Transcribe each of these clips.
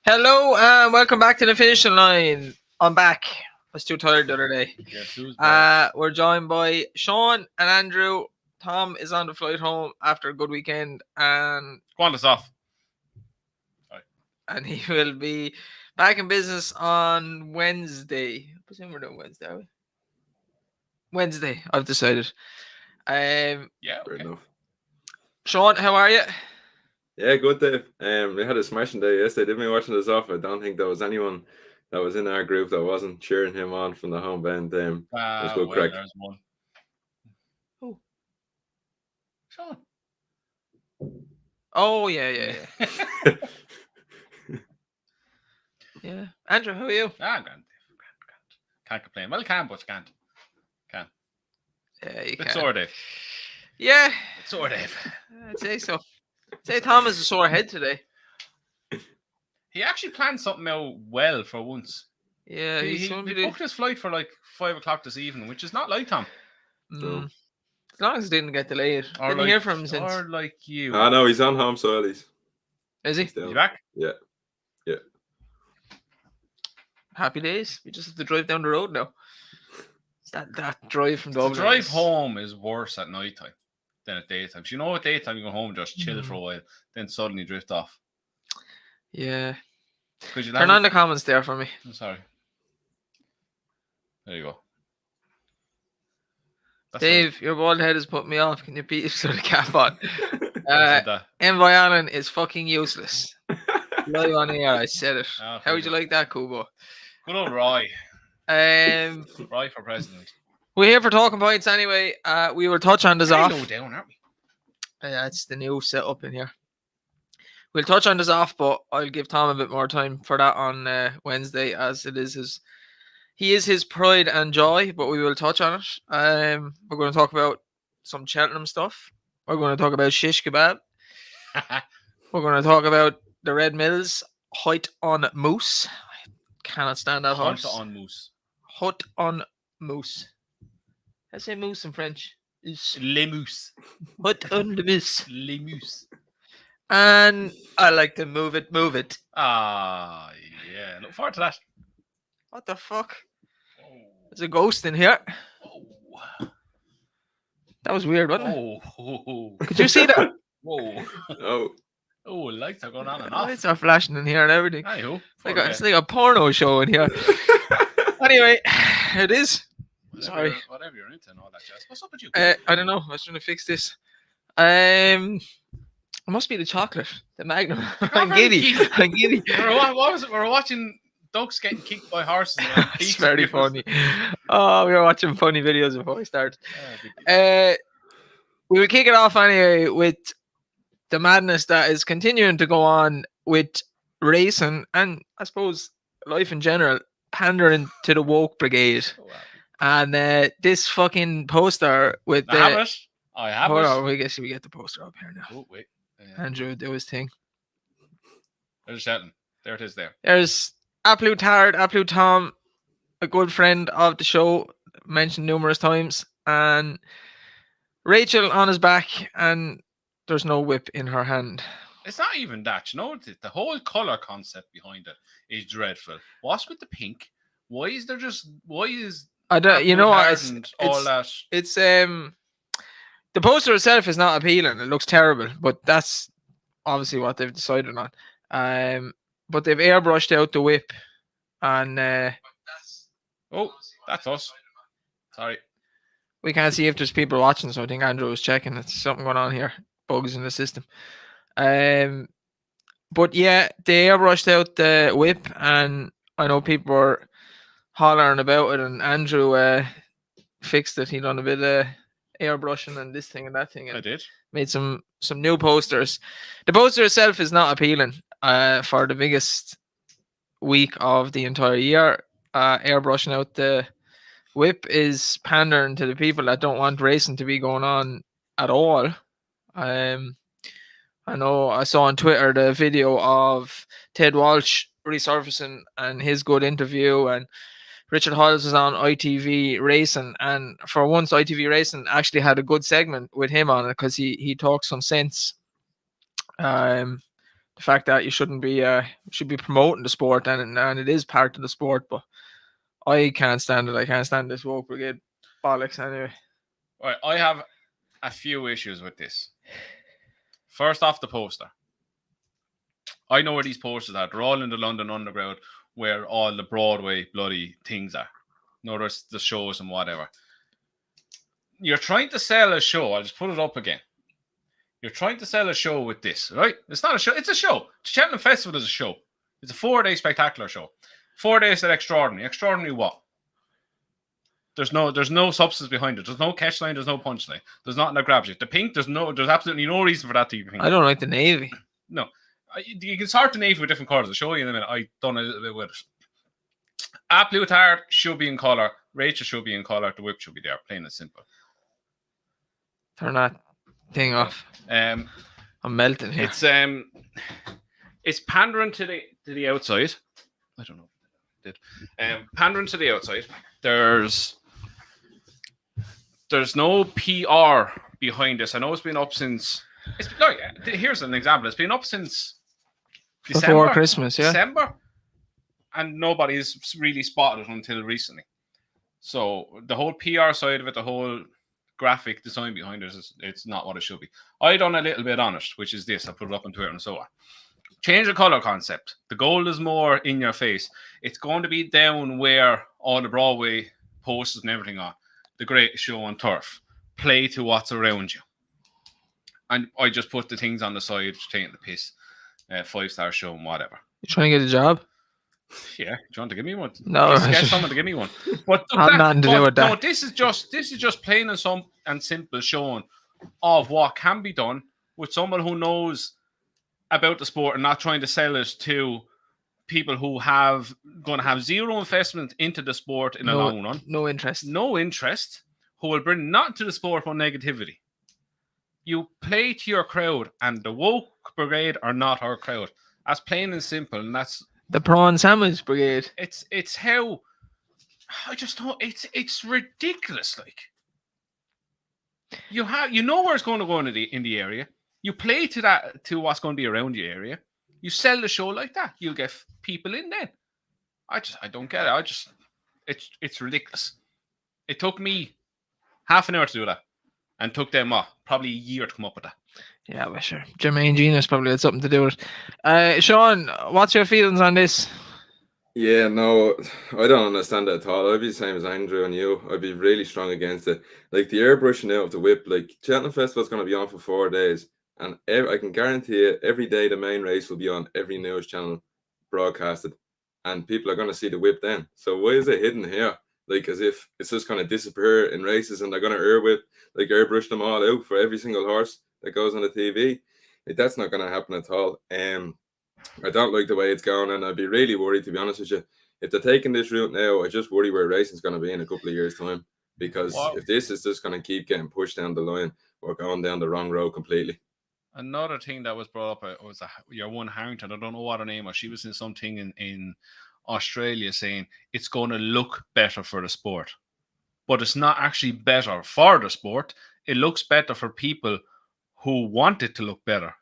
Hello and welcome back to the finishing line. I'm back. I was too tired the other day. Guess who's back? We're joined by Sean and Andrew. Tom is on the flight home after a good weekend, and Go on to Zoff. he will be back in business on Wednesday. I presume we're doing Wednesday, are we? Wednesday, I've decided. Yeah, Fair okay. enough. Sean, how are you? Yeah, good, Dave. We had a smashing day yesterday. Didn't we watching this off? I don't think there was anyone that was in our group that wasn't cheering him on from the home bend. It was good crack. There's one. Who? Sean. Oh, yeah. Yeah. Andrew, how are you? Grand. Can't complain. Well, can, but can't. Yeah, you It's can. sore, Dave. Yeah. It's sore, Dave. I'd say so. I'd say Tom has a sore head today. He actually planned something out well for once. Yeah, He booked his flight for like 5 o'clock this evening, which is not like Tom. No. As long as it didn't get delayed. Or Didn't like, hear from him since. Or like you. I know he's on home soil. Is he? Is he back? Yeah. Happy days. We just have to drive down the road now. That drive from The Dublin. drive home is worse at night time than at daytime. So you know, at daytime you go home, just chill for a while, then suddenly drift off. Yeah. You Turn on the comments there for me. I'm sorry. There you go. That's Dave, your bald head has put me off. Can you beat the cap on? that. Envoy Allen is fucking useless. Live on air, I said it. Ah, How would you like that, Kubo? Good old Roy. Roy for president. We're here for talking points anyway. We will touch on the Very Zoff. low down, aren't we? It's the new setup in here. We'll touch on this off, but I'll give Tom a bit more time for that on Wednesday, as it is he is his pride and joy. But we will touch on it. We're going to talk about some Cheltenham stuff. We're going to talk about shish kebab. We're going to talk about the Red Mills height on moose. I cannot stand that horse. Hunt on moose. Hut on moose. I say moose in French. Is Le moose. hut on the moose. Le moose. And I like to move it. Ah, yeah. Look forward to that. What the fuck? There's a ghost in here. Oh. That was weird, wasn't it? Oh. Could you see that? Whoa. Oh, Oh, lights are going on and The off. lights are flashing in here and everything. Hi-ho. It's like a porno show in here. Anyway, it is. Sorry. Whatever you're into and all that jazz. What's up with you? I don't know. I was trying to fix this. It must be the chocolate, the Magnum. I'm giddy. I'm giddy. What was it? We were watching ducks getting kicked by horses. It's very funny. Oh, we were watching funny videos before we started. We will kick it off anyway with the madness that is continuing to go on with racing and I suppose life in general, pandering to the woke brigade. Oh, wow. And this fucking poster with I have it. I have hold it. on, we get the poster up here now. Oh, wait. Andrew, do his thing. There's Shelton. There it is there. There's Absolute Hard, Absolute Tom, a good friend of the show, mentioned numerous times, and Rachel on his back, and there's no whip in her hand. It's not even that. You know, the whole colour concept behind it is dreadful. What's with the pink? Why is I don't, you know what? all that? It's the poster itself is not appealing. It looks terrible, but that's obviously what they've decided on. But they've airbrushed out the whip, and Oh, that's us. Sorry. we can't see if there's people watching. So I think Andrew was checking. There's something going on here. Bugs in the system. But yeah, they airbrushed out the whip, and I know people were hollering about it, and Andrew fixed it. He done a bit of airbrushing and this thing and that thing, and I did. made some new posters. The poster itself is not appealing for the biggest week of the entire year. Airbrushing out the whip is pandering to the people that don't want racing to be going on at all. I know I saw on Twitter the video of Ted Walsh resurfacing and his good interview, and Richard Hollis was on ITV Racing, and for once ITV Racing actually had a good segment with him on it because he talked some sense. the fact that you should be promoting the sport, and it is part of the sport. But I can't stand it. I can't stand this woke brigade bollocks anyway. Right, I have a few issues with this. First off, the poster. I know where these posters are. They're all in the London Underground, where all the Broadway bloody things are. Notice the shows and whatever. You're trying to sell a show. I'll just put it up again. You're trying to sell a show with this, right? It's not a show. It's a show. The Cheltenham Festival is a show. It's a 4-day spectacular show. 4 days at extraordinary. Extraordinary what? There's no substance behind it. There's no catch line. There's no punchline. There's nothing that grabs you. The pink. There's absolutely no reason for that to be pink. I don't like the navy. No, you can sort the navy with different colours. I'll show you in a minute. I've done a little bit with it. Absolute Heart should be in colour. Rachel should be in colour. The whip should be there. Plain and simple. Turn that thing off. I'm melting here. It's pandering to the outside. I don't know. Pandering to the outside. There's no PR behind this. I know it's been up since. Here's an example. It's been up since December, before Christmas, yeah. December, and nobody's really spotted it until recently. So the whole PR side of it, the whole graphic design behind it, it's not what it should be. I done a little bit on it, which is this. I put it up on Twitter and so on. Change the color concept. The gold is more in your face. It's going to be down where all the Broadway posters and everything are. The greatest show on turf. Play to what's around you. And I just put the things on the side, taking the piss. 5-star show and whatever. You trying to get a job? Yeah, do you want to give me one? No, get someone to give me one. But nothing to do with that. No, this is just plain and simple showing of what can be done with someone who knows about the sport and not trying to sell it to people who have going to have zero investment into the sport in the long run. No interest, who will bring nothing to the sport but negativity. You play to your crowd, and the woke brigade are not our crowd. That's plain and simple, and that's the prawn sandwich brigade. It's how I just don't. It's ridiculous. Like you know where it's going to go in the area. You play to what's going to be around your area. You sell the show like that. You'll get people in then. I don't get it. It's ridiculous. It took me half an hour to do that, and took them probably a year to come up with that. Yeah, well, sure. Jermaine Genius probably had something to do with it. Sean, what's your feelings on this? Yeah, no, I don't understand it at all. I'd be the same as Andrew and you. I'd be really strong against it. Like the airbrushing out of the whip, like Cheltenham Festival's going to be on for 4 days. And I can guarantee you, every day the main race will be on every news channel broadcasted. And people are going to see the whip then. So why is it hidden here? Like as if it's just going to disappear in races and they're going to airbrush them all out for every single horse that goes on the TV. Like, that's not going to happen at all. I don't like the way it's going, and I'd be really worried, to be honest with you. If they're taking this route now, I just worry where racing's going to be in a couple of years' time. Because if this is just going to keep getting pushed down the line, we're going down the wrong road completely. Another thing that was brought up was your one Harrington. I don't know what her name was. She was in something in Australia saying it's going to look better for the sport. But it's not actually better for the sport. It looks better for people who want it to look better.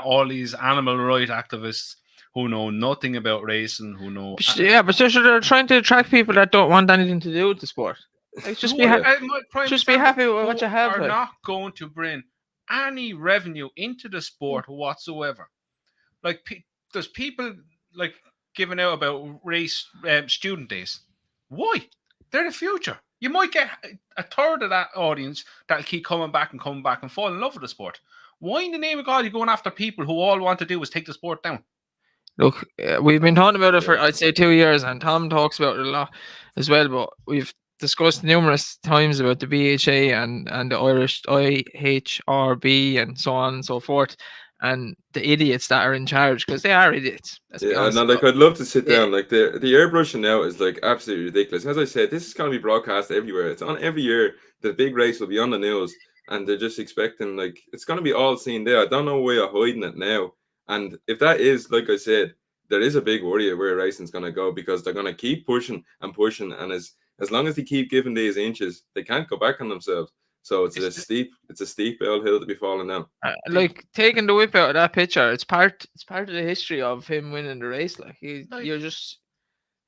All these animal rights activists who know nothing about racing, who know... Yeah, but they're trying to attract people that don't want anything to do with the sport. Like, just be happy with what you have. Are not going to bring any revenue into the sport whatsoever. Like, there's people like giving out about race student days. Why? They're the future. You might get a third of that audience that'll keep coming back and fall in love with the sport. Why in the name of God are you going after people who all want to do is take the sport down? Look, we've been talking about it for, I'd say, 2 years, and Tom talks about it a lot as well, but we've discussed numerous times about the BHA and the Irish IHRB and so on and so forth, and the idiots that are in charge, because they are idiots. Yeah, no, like I'd love to sit down. Like the airbrushing now is like absolutely ridiculous. As I said, this is going to be broadcast everywhere. It's on every year. The big race will be on the news, and they're just expecting like it's going to be all seen there. I don't know why you're hiding it now. And if that is, like I said, there is a big worry of where racing's going to go, because they're going to keep pushing and pushing, and as long as they keep giving these inches, they can't go back on themselves. So it's a steep hill to be falling down. Like taking the whip out of that picture, it's part of the history of him winning the race. Like you're just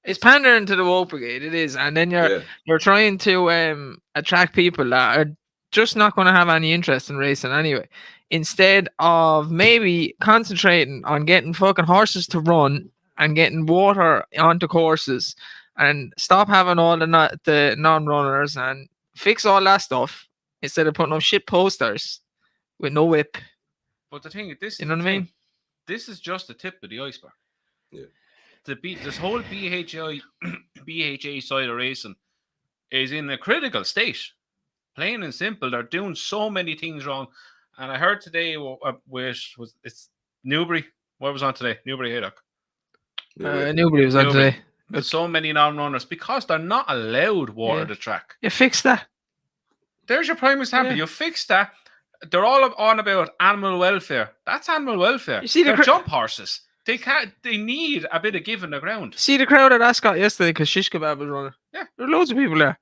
it's pandering to the woke brigade. It is, and then you're trying to attract people that are just not going to have any interest in racing anyway. Instead of maybe concentrating on getting fucking horses to run and getting water onto courses, and stop having all the non-runners and fix all that stuff instead of putting up shit posters with no whip. But the thing is, this You know what I mean? This is just the tip of the iceberg. Yeah. This whole BHA side of racing is in a critical state. Plain and simple, they're doing so many things wrong. And I heard today it's Newbury. What was on today? Newbury Haydock. Newbury was on today. There's so many non-runners because they're not allowed water the track. You fix that. There's your prime example. You fix that. They're all on about animal welfare. That's animal welfare. You see, they're jump horses. They need a bit of give in the ground. See the crowd at Ascot yesterday because Shishkin was running. Yeah. There were loads of people there.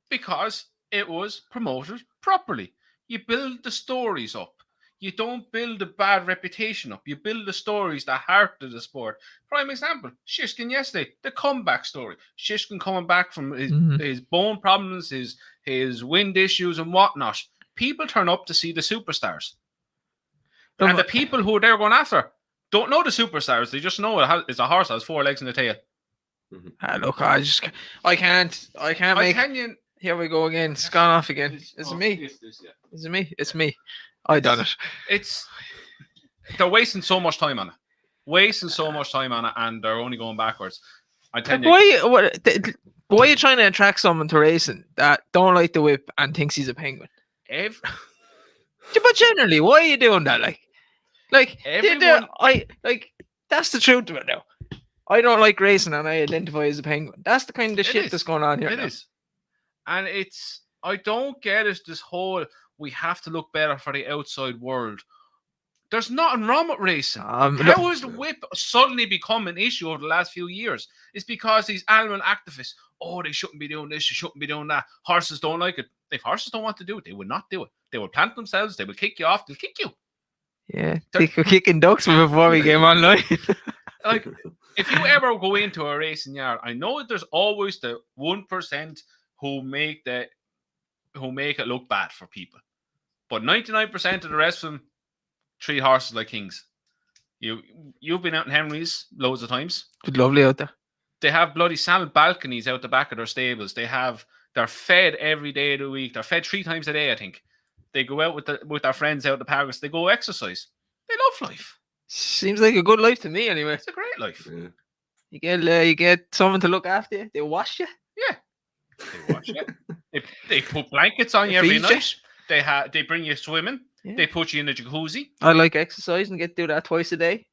Because it was promoted properly. You build the stories up. You don't build a bad reputation up. You build the stories, the heart of the sport. Prime example, Shishkin yesterday, the comeback story. Shishkin coming back from his bone problems, his wind issues and whatnot. People turn up to see the superstars. And the people who they're going after don't know the superstars. They just know it's a horse that has 4 legs and a tail. Look, I can't make... Here we go again. It's gone off again. Is it me? Is it me? It's me. I done it. They're wasting so much time on it. And they're only going backwards. I tell you. Why are you trying to attract someone to racing that don't like the whip and thinks he's a penguin? But generally, why are you doing that? That's the truth of it now. I don't like racing and I identify as a penguin. That's the kind of shit that's going on here. It is. And I don't get it, this whole, we have to look better for the outside world. There's nothing wrong with racing. How has the whip suddenly become an issue over the last few years? It's because these animal activists, they shouldn't be doing this, they shouldn't be doing that. Horses don't like it. If horses don't want to do it, they will not do it. They will plant themselves, they will kick you off, they'll kick you. Yeah, they were kicking ducks before we came online. Like, if you ever go into a racing yard, I know that there's always the 1% who make it look bad for people. But 99% of the rest of them treat horses like kings. You've been out in Henry's loads of times. It's lovely out there. They have bloody salad balconies out the back of their stables. They're fed every day of the week. They're fed 3 times a day, I think. They go out with their friends out the parks. They go exercise. They love life. Seems like a good life to me, anyway. It's a great life. Yeah. You get someone to look after you. They wash you. Yeah. They wash you. They put blankets on you every night. They bring you swimming. Yeah. They put you in the jacuzzi. I like exercise and get to do that twice a day.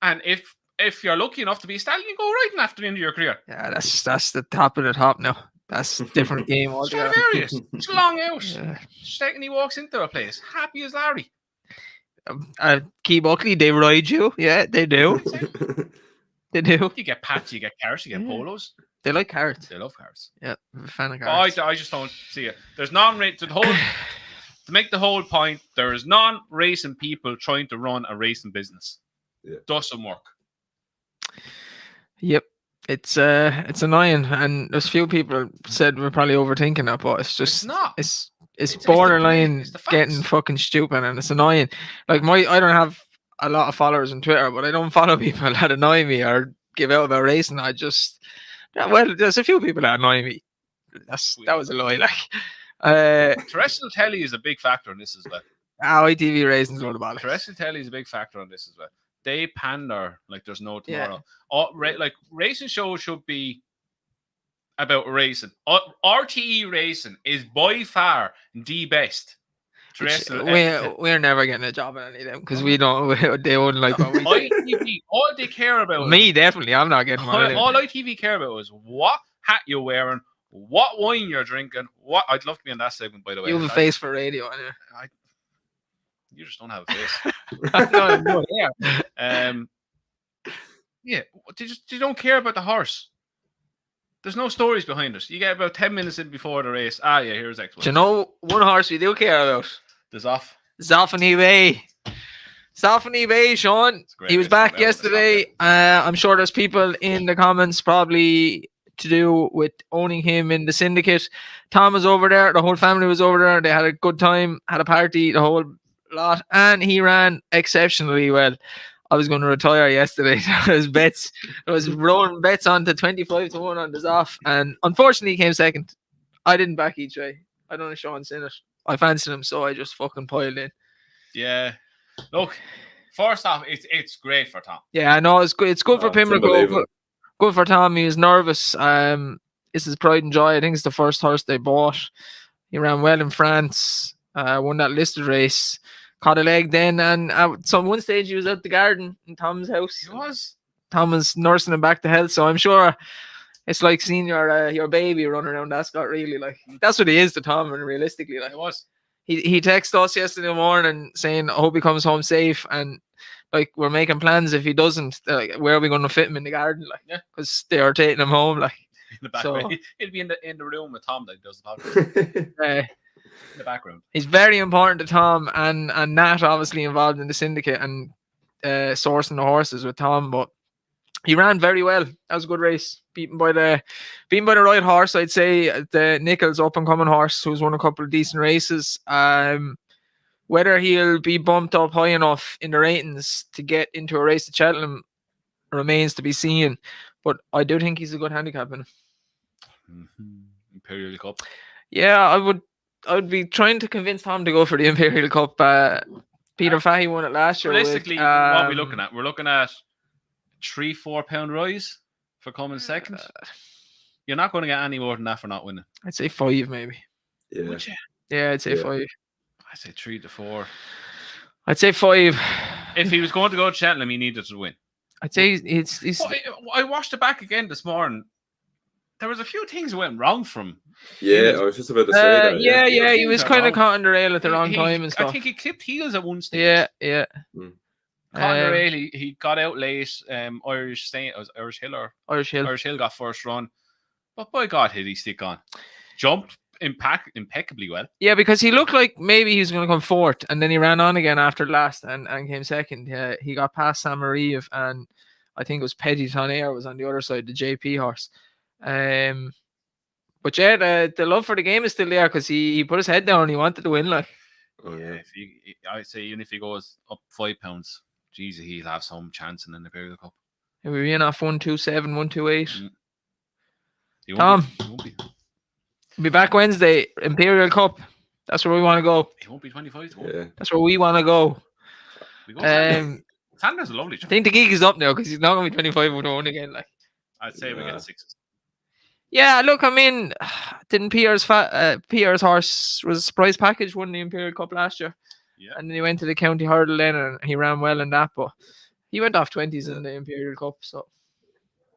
And if you're lucky enough to be a stallion, you go riding after the end of your career. Yeah, that's the top of the top now. That's a different game altogether. It's long out. Yeah. Second he walks into a place, happy as Larry. Key Buckley, they ride you. Yeah, they do. They do. You get pats, you get carrots, you get polos. They like carrots. They love carrots. Yeah, I'm a fan of carrots. I just don't see it. There's to make the whole point, there is non-racing people trying to run a racing business. Yeah. Doesn't work. Yep. It's annoying, and there's few people said we're probably overthinking it, but it's just it's borderline getting fucking stupid, and it's annoying. Like I don't have a lot of followers on Twitter, but I don't follow people that annoy me or give out about racing. There's a few people that annoy me. That was a lie. Like terrestrial telly is a big factor in this as well. ITV racing's a lot about it. Terrestrial telly is a big factor on this as well. They pander like there's no tomorrow. Yeah. Racing shows should be about racing. RTE racing is by far the best. We're never getting a job in any of them because we don't. They wouldn't like what we ITV. All they care about me definitely. I'm not getting one. All ITV care about is what hat you're wearing, what wine you're drinking. I'd love to be in that segment, by the way. You have a face for radio, anyway. You just don't have a face. No, yeah. Yeah, they don't care about the horse. There's no stories behind it. You get about 10 minutes in before the race. Ah, yeah, here's X. Do you know one horse we do care about? The Zoff. Zoff and eBay. Zoff and eBay, Sean. He was back yesterday. I'm sure there's people in the comments probably to do with owning him in the syndicate. Tom was over there. The whole family was over there. They had a good time, had a party, the whole lot. And he ran exceptionally well. I was going to retire yesterday. There was rolling bets on to 25-1 on the Zoff. And unfortunately, he came second. I didn't back each way. I don't know if Sean's in it. I fancied him, so I just fucking piled in. Yeah. Look, first off, it's great for Tom. Yeah, I know. It's good. It's good for Pimlico. Good for Tom. He was nervous. This is pride and joy. I think it's the first horse they bought. He ran well in France. Won that listed race. Caught a leg then, and at one stage he was out the garden in Tom's house. He was. Tom was nursing him back to health, so I'm sure it's like seeing your baby running around Ascot. Really, like that's what he is to Tom, and realistically, like it was. He texted us yesterday morning saying, "I hope he comes home safe," and like we're making plans if he doesn't. Like, where are we going to fit him in the garden? Like, yeah, because they are taking him home. Like in the back, so, he'll be in the room with Tom that does the podcast. In the background. He's very important to Tom, and Nat obviously involved in the syndicate and sourcing the horses with Tom. But he ran very well. That was a good race. Beaten by the right horse, I'd say. The Nichols up and coming horse, who's won a couple of decent races. Whether he'll be bumped up high enough in the ratings to get into a race at Cheltenham remains to be seen. But I do think he's a good handicap in him. Mm-hmm. Imperial Cup. Yeah, I would be trying to convince Tom to go for the Imperial Cup. Peter Fahey won it last year. Realistically, what are we looking at? We're looking at 3-4 pound rise for coming second. You're not going to get any more than that for not winning. I'd say 5 maybe. Yeah. Would you? Yeah, I'd say 5. I'd say 3 to 4. I'd say 5. If he was going to go to Cheltenham, he needed to win. I'd say he's. I watched it back again this morning. There was a few things that went wrong from. Yeah, I was just about to say that. Yeah, he was kind of caught in the rail at the wrong time and stuff. I think he clipped heels at one stage. Yeah. Caught in the rail, he got out late. Irish Hill got first run, but by God, did he stick on? Jumped impeccably well. Yeah, because he looked like maybe he was going to come fourth, and then he ran on again after last and came second. Yeah, he got past Saint-Marie, and I think it was Petit Tonnerre was on the other side, the JP horse. But yeah, the love for the game is still there because he put his head down and he wanted to win. Like, I'd say even if he goes up 5 pounds, geez, he'll have some chance in the Imperial Cup. He'll be in off 127, 128. Tom, he'll be back Wednesday. Imperial Cup. That's where we want to go. He won't be 25. Yeah. That's where we want to go. Sanders a lovely chance. I think the gig is up now because he's not going to be 25-1 again. Like, I'd say we get 6. Yeah, look, I mean, didn't Pierre's horse was a surprise package, won the Imperial Cup last year. Yeah. And then he went to the county hurdle then and he ran well in that, but he went off 20s in the Imperial Cup, so.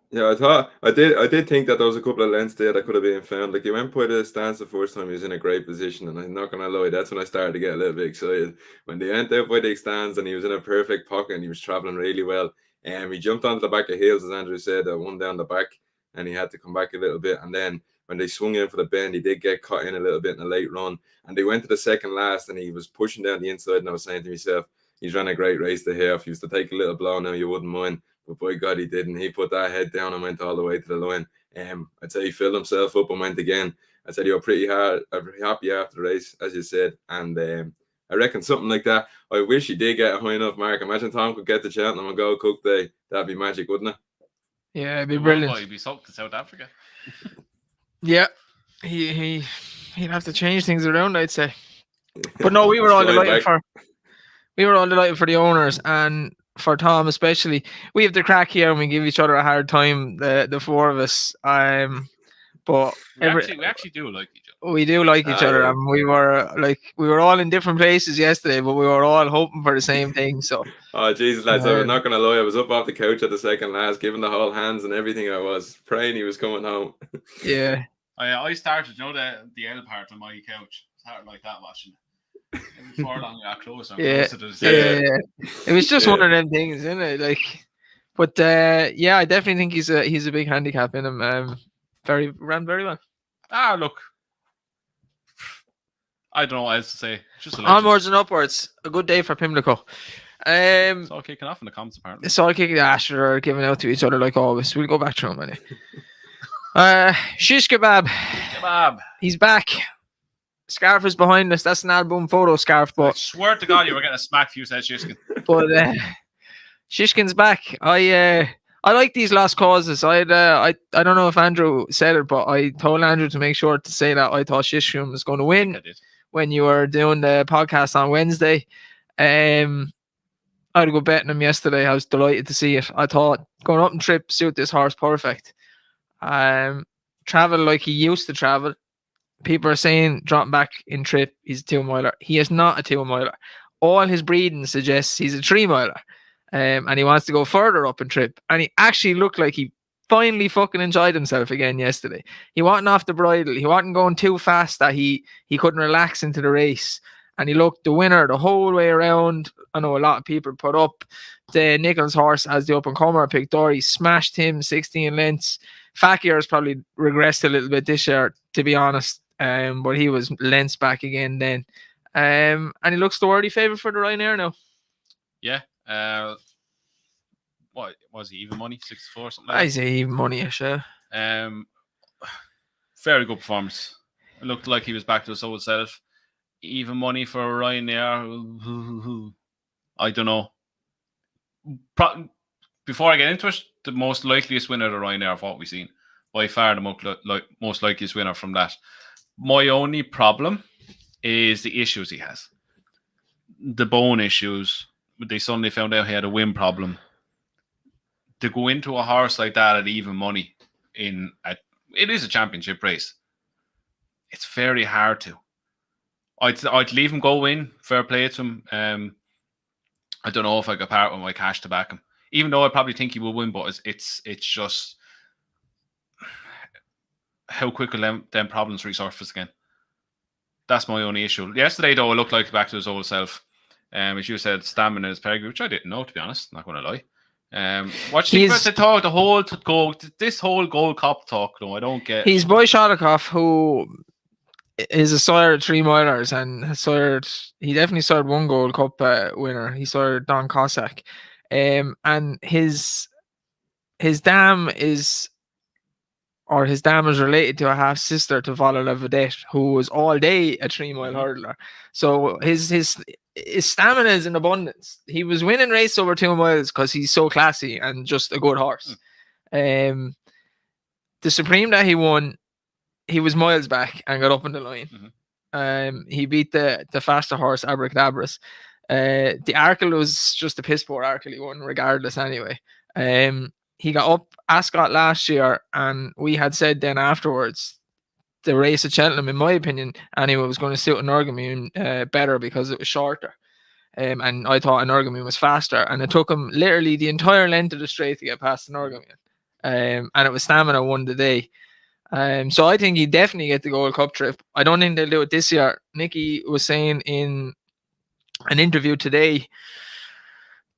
Yeah, I did think that there was a couple of lengths there that could have been found. Like he went by the stance the first time, he was in a great position, and I'm not gonna lie, that's when I started to get a little bit excited. When they went out by the stands and he was in a perfect pocket and he was traveling really well. He jumped onto the back of heels, as Andrew said, one down the back, and he had to come back a little bit. And then when they swung in for the bend, he did get caught in a little bit in a late run. And they went to the second last, and he was pushing down the inside. And I was saying to myself, he's run a great race to here. If he was to take a little blow now, you wouldn't mind. But by God, he didn't. He put that head down and went all the way to the line. I'd say he filled himself up and went again. I said he was pretty happy after the race, as you said. And I reckon something like that. I wish he did get a high enough mark. Imagine Tom could get to Cheltenham and go Cook Day. That'd be magic, wouldn't it? Yeah, it'd be brilliant. He'd be soaked to South Africa. Yeah, he'd have to change things around, I'd say. But no, we were all delighted for the owners and for Tom especially. We have the crack here and we give each other a hard time, the four of us. But we actually do like each other. We do like each other, and we were all in different places yesterday, but we were all hoping for the same thing. So, oh Jesus, lads, I was not gonna lie, I was up off the couch at the second last, giving the whole hands and everything. I was praying he was coming home. Yeah, I started, the L part on my couch. Started like that watching it. Before long, I got closer. Yeah. It was just one of them things, isn't it? Like, but I definitely think he's a big handicap in him. ran very well. Look, I don't know what else to say. Just a legend. Onwards and upwards. A good day for Pimlico. It's all kicking off in the comments apparently. It's all kicking Asher are giving out to each other like always. We'll go back to him anyway. Shish Kebab. He's back. Scarf is behind us. That's an album photo scarf, I but swear to God, you were getting a smack if you said Shishkin. but Shishkin's back. I like these lost causes. I don't know if Andrew said it, but I told Andrew to make sure to say that I thought Shishkin was going to win I did. when you were doing the podcast on Wednesday. I had to go betting him yesterday. I was delighted to see it. I thought going up and trip suit this horse perfect. Travel like he used to travel. People are saying dropping back in trip, he's a 2-miler. He is not a 2-miler. All his breeding suggests he's a 3-miler. And he wants to go further up in trip. And he actually looked like he finally fucking enjoyed himself again yesterday. He wasn't off the bridle. He wasn't going too fast that he couldn't relax into the race. And he looked the winner the whole way around. I know a lot of people put up the Nichols horse as the up-and-comer. Picked Dory, smashed him 16 lengths. Fakir has probably regressed a little bit this year, to be honest. But he was lengths back again then. And he looks the worthy favourite for the Ryanair now. Yeah. What was he? Even money? 64 something like I that? say even money, sure. Very good performance. It looked like he was back to his old self. Even money for Ryanair. I don't know. Before I get into it, the most likeliest winner of the Ryanair of what we've seen. By far the most likeliest winner from that. My only problem is the issues he has. The bone issues. They suddenly found out he had a wind problem. To go into a horse like that at even money it is a championship race. It's very hard to. I'd leave him go win. Fair play to him. I don't know if I could part with my cash to back him. Even though I probably think he will win, but it's just how quick will them problems resurface again. That's my only issue. Yesterday, though, it looked like back to his old self. As you said, stamina is pedigree, which I didn't know, to be honest. Not going to lie. What do you think about the talk, this whole Gold Cup talk, though? I don't get. He's Boy Shodikoff, who is a sire of 3-milers and he definitely sired one Gold Cup winner. He sired Don Cossack. And his dam is related to a half sister to Vala La Vedette, who was all day a 3-mile hurdler. So his stamina is in abundance. He was winning race over 2 miles because he's so classy and just a good horse. The Supreme that he won, he was miles back and got up in the line. He beat the faster horse Abracadabras. The Arkle was just a piss poor Arkle he won regardless anyway. He got up Ascot last year, and we had said then afterwards the race at Cheltenham, in my opinion, anyway, was going to suit an Energumene better because it was shorter. And I thought an Energumene was faster, and it took him literally the entire length of the straight to get past an Energumene. And it was stamina won the day. So I think he definitely get the Gold Cup trip. I don't think they'll do it this year. Nicky was saying in an interview today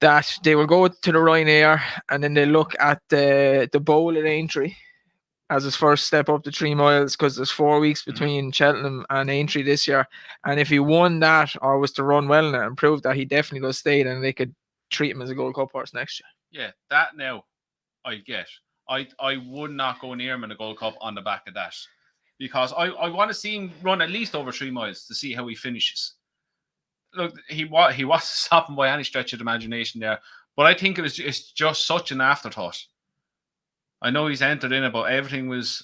that they will go to the Ryanair and then they look at the bowl at Aintree as his first step up to 3 miles, because there's 4 weeks between Cheltenham and Aintree this year. And if he won that or was to run well in it and prove that he definitely does stay, then they could treat him as a Gold Cup horse next year. Yeah, that now I get. I would not go near him in a Gold Cup on the back of that, because I want to see him run at least over 3 miles to see how he finishes. Look, he was stopping by any stretch of the imagination there, but I think it's just such an afterthought. I know he's entered in it, but everything was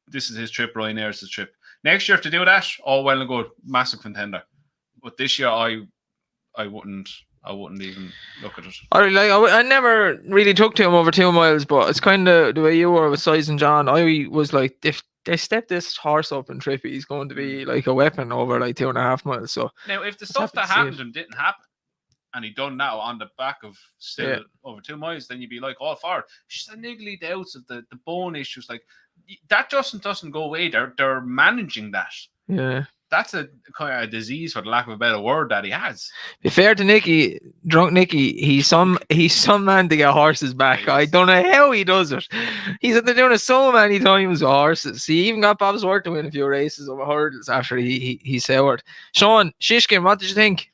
this is his trip. Ryanair is his trip. Next year, to do that, all well and good, massive contender. But this year, I wouldn't even look at it. I never really took to him over 2 miles, but it's kind of the way you were with Size and John. I was like, if they step this horse up in Trippy, he's going to be like a weapon over like 2.5 miles. So now, if the stuff that happened to him didn't happen, and he done now on the back of still over 2 miles, then you'd be like, all for it. It's just the niggly doubts of the bone issues, like that doesn't go away. They're managing that. Yeah. that's a kind of disease, for the lack of a better word, that he has. Be fair to Nicky, drunk Nicky, he's some man to get horses back. Yeah, I don't know how he does it. He's at the doing it so many times with horses. He even got Bob's work to win a few races over hurdles after he soured. Sean, Shishkin, what did you think?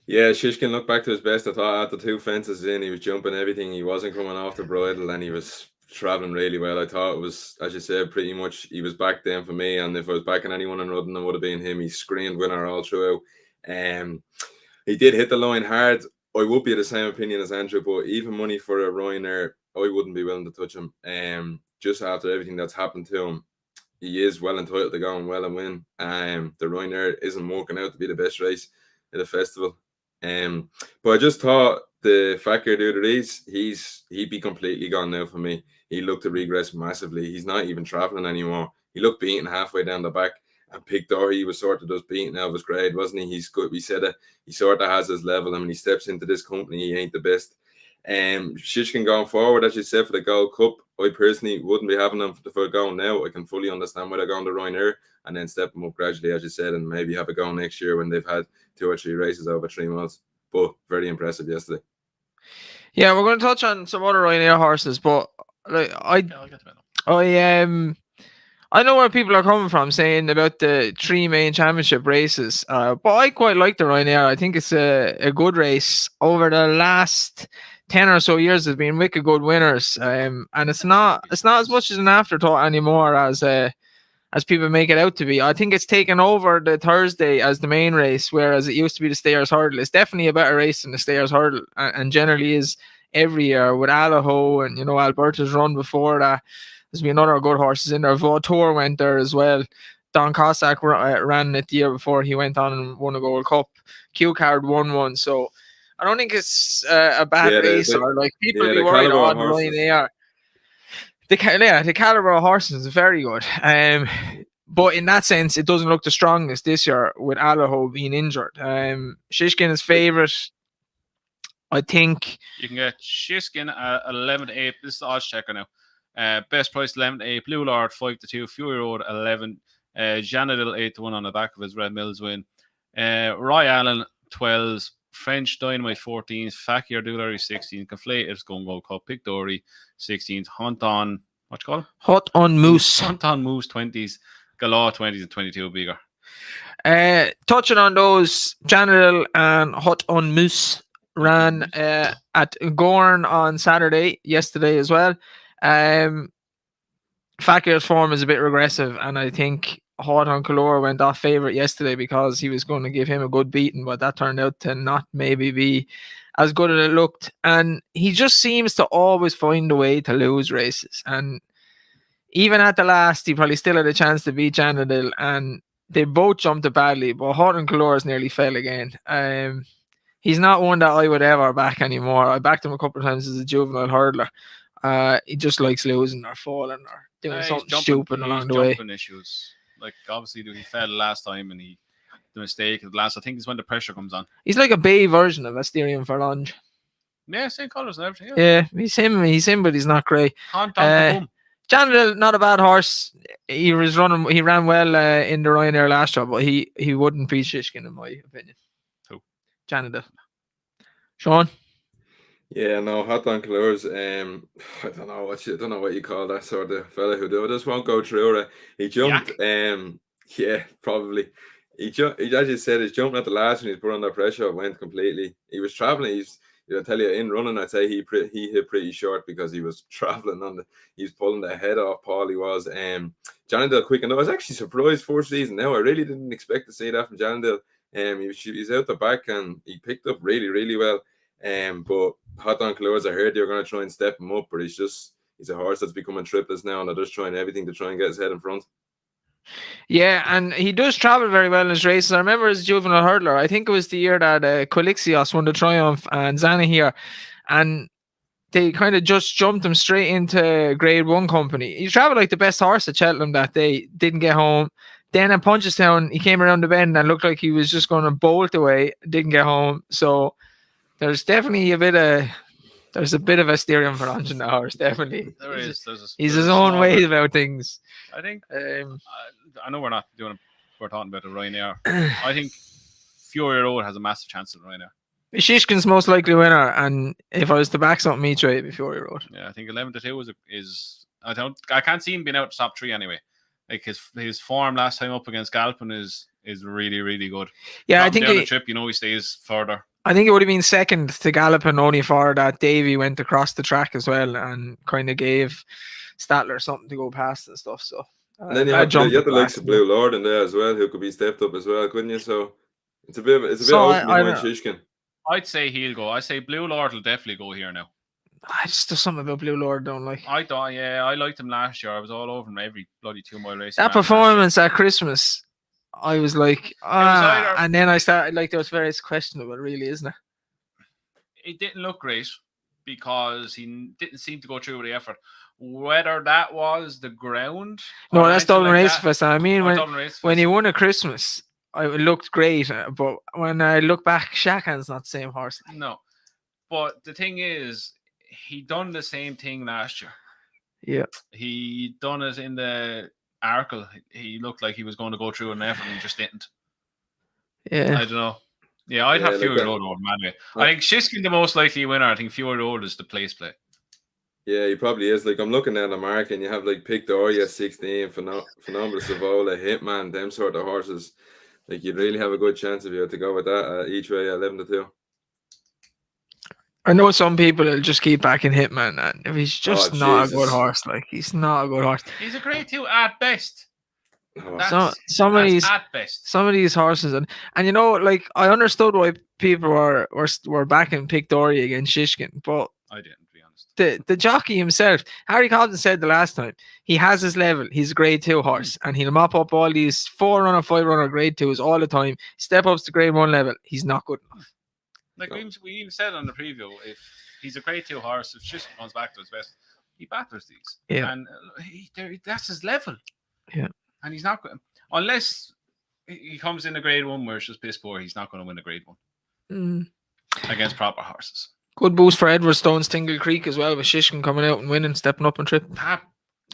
Yeah, Shishkin looked back to his best. I thought after 2 fences in, he was jumping everything. He wasn't coming off the bridle, and he was traveling really well. I thought it was, as you said, pretty much he was back then for me. And if I was backing anyone in Rudden, it would have been him. He screamed winner all throughout. He did hit the line hard. I would be of the same opinion as Andrew, but even money for a Ryanair, I wouldn't be willing to touch him. Just after everything that's happened to him, he is well entitled to go and well and win. The Ryanair isn't working out to be the best race in the festival. But I just thought the Fakir dude he'd be completely gone now for me. He looked to regress massively. He's not even traveling anymore. He looked beaten halfway down the back. And Pick Dory was sort of just beaten out of his grade, wasn't he? He's good. We said it. He sort of has his level. And when he steps into this company, he ain't the best. Shishkin going forward, as you said, for the Gold Cup, I personally wouldn't be having them for going now. I can fully understand why they're going to Ryanair and then step them up gradually, as you said, and maybe have a go next year when they've had 2 or 3 races over 3 months. But very impressive yesterday. Yeah, we're going to touch on some other Ryanair horses, but like, I know where people are coming from saying about the 3 main championship races, but I quite like the Ryanair. I think it's a good race. Over the last 10 or so years, there's been wicked good winners, and it's not as much as an afterthought anymore as people make it out to be. I think it's taken over the Thursday as the main race, whereas it used to be the Stayers Hurdle. It's definitely a better race than the Stayers Hurdle, and generally is every year with Allaho and Alberta's run before that. There's been other good horses in there. Vautour went there as well. Don Cossack ran it the year before he went on and won a Gold Cup. Q-Card won one. So I don't think it's a bad race. Or like people be worried on the Ryanair. The caliber of horses is very good. But in that sense, it doesn't look the strongest this year with Allaho being injured. Shishkin is favourite. I think you can get Shishkin at 11 to 8. This is the odds checker now. Best price 11 to 8. Blue Lord 5 to 2. Fury Road 11. Janadil 8 to 1 on the back of his Red Mills win. Roy Allen 12s. French Dynamite 14s. Fakir Doolary 16. Conflated Gold Cup. Pick Dory 16s. Hunt on what you call it? Hot on Moose. Hunt on Moose 20s. Galaw 20s and 22 bigger. Touching on those, Janadil and Hot on Moose ran at Gorn on yesterday as well. Fakir's form is a bit regressive, and I think Hot on Color went off favourite yesterday because he was going to give him a good beating, but that turned out to not maybe be as good as it looked. And he just seems to always find a way to lose races. And even at the last, he probably still had a chance to beat Janadil, and they both jumped it badly, but Hot on Color nearly fell again. He's not one that I would ever back anymore. I backed him a couple of times as a juvenile hurdler. He just likes losing or falling or doing something stupid along the way. Issues. Like obviously he fell last time and he the mistake at the last. I think it's when the pressure comes on. He's like a bay version of Asterion Farlange. Yeah, same colours and everything. Yeah, he's him, but he's not great. Janadil, not a bad horse. He ran well in the Ryanair last year, but he wouldn't beat Shishkin in my opinion. Who? Janadil. Sean? Yeah, no, Hot on Colors. I don't know what you call that sort of fella who do it. Just won't go through it. He jumped. Yeah, probably. He as you said, he's jumping at the last when he's put under pressure. Went completely. He was traveling. I'll tell you, in running, I'd say he hit pretty short because he was traveling he's pulling the head off Paul. He was. Janadil quick, and I was actually surprised first season. Now I really didn't expect to see that from Janadil. He's out the back and he picked up really, really well. But Hot on Colors, I heard they were going to try and step him up, but he's a horse that's becoming triplets now, and they're just trying everything to try and get his head in front. Yeah, and he does travel very well in his races. I remember as a juvenile hurdler, I think it was the year that Quilixios won the Triumph and Zana here, and they kind of just jumped him straight into Grade 1 company. He traveled like the best horse at Cheltenham that day, didn't get home. Then at Punchestown, he came around the bend and looked like he was just going to bolt away, didn't get home. So there's definitely a bit of Asterion Farlange in the horse, definitely. He's his own way about things. I think I know we're we're talking about the Ryanair. I think Fury Road has a massive chance of Ryanair. Shishkin's most likely winner, and if I was to back something each way, it'd be Fury Road. Yeah, I think 11-2 is I can't see him being out to top 3 anyway. Like his form last time up against Galpin is really, really good. Yeah, Not I think down the trip, he stays further. I think it would have been second to Galopin only for that Davy went across the track as well and kind of gave Statler something to go past and stuff. So And then you have the likes of Blue Lord in there as well, who could be stepped up as well, couldn't you? So it's a bit open behind Shishkin. I'd say he'll go. I'd say Blue Lord will definitely go here now. I just do something about Blue Lord don't like. I thought, I liked him last year. I was all over him every bloody 2-mile race. That performance at Christmas, I was like, and then I started like, there was various questionable, really, isn't it? It didn't look great because he didn't seem to go through with the effort. Whether that was the ground, no, that's Dublin Race Fest. I mean, when he won at Christmas, it looked great, but when I look back, Shakan's not the same horse. No, but the thing is, he done the same thing last year. Yeah, he done it in the Arkle. He looked like he was going to go through an effort and he just didn't. Yeah, I don't know. Yeah, I'd have Fury Road over Manway. I think Shishkin the most likely winner. I think Fury Road is the place play. Yeah, he probably is. Like, I'm looking at the mark, and you have like Pictoria 16, Phenomenal Savola, Hitman, them sort of horses. Like, you'd really have a good chance if you had to go with that each way 11-2. I know some people will just keep backing Hitman, and if he's just not a good horse, like he's not a good horse. He's a grade 2 at best. Some of these horses, and you know, like I understood why people were backing Pictoria against Shishkin, but I didn't, to be honest. The jockey himself, Harry Cobden said the last time, he has his level. He's a grade 2 horse, and he'll mop up all these 4-runner, 5-runner grade 2s all the time. Step ups to grade 1 level, he's not good enough. Like we even said on the preview, if he's a grade 2 horse, if Shishkin comes back to his best, he batters these. Yeah, and that's his level. Yeah, and he's not going unless he comes in a grade 1 where it's just piss poor. He's not going to win a grade 1 against proper horses. Good boost for Edward Stone's Tingle Creek as well, with Shishkin coming out and winning, stepping up and tripping.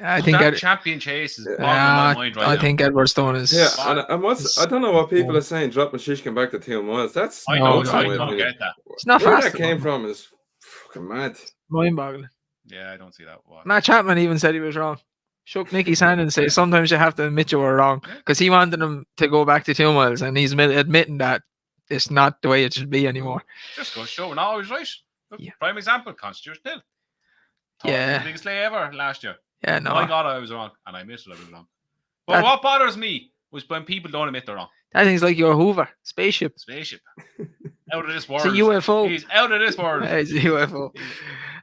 I think that Champion Chase is boggling my mind right now. I think Edward Stone is. Yeah, and I don't know what people are saying. Dropping Shishkin back to 2 miles. That's I don't get that. It's not where fast. That came from is fucking mad. Mind-boggling. Yeah, I don't see that. Matt Chapman even said he was wrong. Shook Nicky's hand and said sometimes you have to admit you were wrong, because he wanted him to go back to 2 miles, and he's admitting that it's not the way it should be anymore. Just go show, no, I was right. Look, prime example, Constitution Hill. The biggest lay ever last year. Yeah, no. I got I was wrong, and I admitted I was wrong. But what bothers me was when people don't admit they're wrong. That thing's like your Hoover spaceship. Out of this world. It's a UFO. He's out of this world. It's a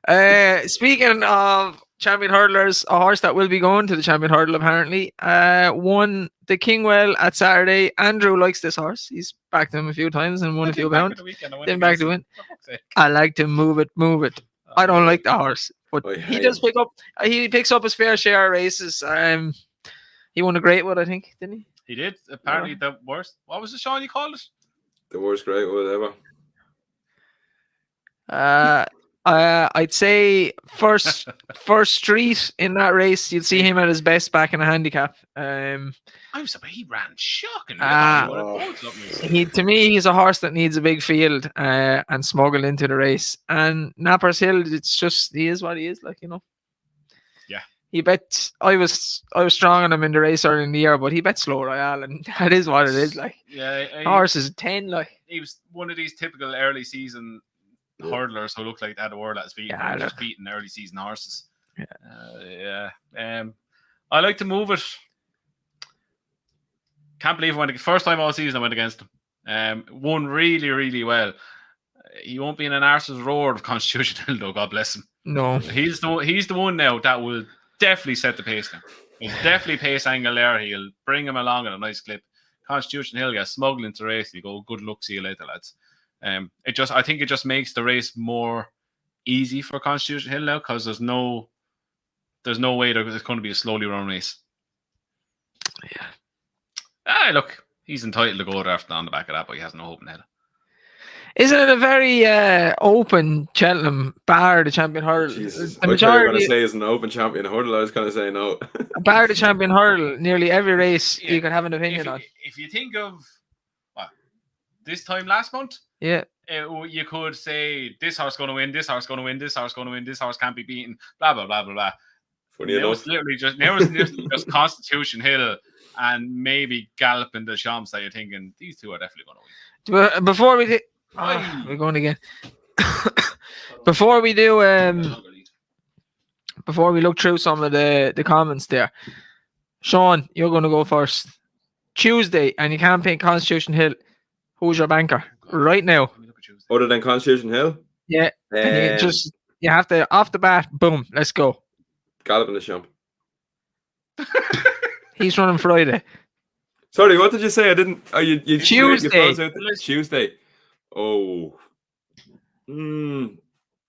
UFO. Speaking of champion hurdlers, a horse that will be going to the champion hurdle apparently won the Kingwell at Saturday. Andrew likes this horse. He's backed him a few times and won a few pounds. Then back to win. I like to move it. I don't like the horse, but he does pick up. He picks up his fair share of races. He won a great one, I think, didn't he? He did. Apparently, the worst. What was the Sean you called it? The worst great one ever. I'd say first street in that race, you'd see him at his best back in a handicap. I'm sorry, he ran shocking. To me, he's a horse that needs a big field and smuggled into the race. And Nappers Hill, it's just he is what he is, like, you know. Yeah. He bet I was strong on him in the race early in the year, but he bet Slow Royale, and that is what it is. Like, horse is 10. Like, he was one of these typical early season hurdlers who looked like they had the world at his feet, and just beating early season horses. I like to move it. Can't believe I went first time all season I went against him. Won really, really well. He won't be in an arse's roar of Constitution Hill though, God bless him. No. He's the one now that will definitely set the pace now. He's definitely pace angle there. He'll bring him along in a nice clip. Constitution Hill gets smuggled into the race. You go, good luck, see you later, lads. I think it just makes the race more easy for Constitution Hill now, because there's no way there's going to be a slowly run race. Yeah. Look, he's entitled to go there on the back of that, but he has no hope in it. Isn't it a very open Cheltenham bar the champion hurl? Jesus, The I thought you were going to majority say is an open champion hurdle. I was going to say no. bar the champion hurl. Nearly every race Yeah. you can have an opinion If, on. if you think of what, this time last month, Yeah, you could say this horse going to win, this horse going to win, this horse going to win, this horse can't be beaten, blah blah blah blah blah. Funny Now enough. it's literally just Constitution Hill and maybe Galloping the Champs that you're thinking these two are definitely going to win. But before we we're going again. Before we do before we look through some of the comments there, Sean, you're going to go first. Tuesday, and you can't pick Constitution Hill. Who's your banker right now? Let me look at Tuesday. Other than Constitution Hill? Yeah, and you have to off the bat. Boom, let's go. Galloping the Champ. He's running Friday. Sorry, what did you say? I didn't. Oh, you Tuesday. froze out there. Tuesday. Oh. John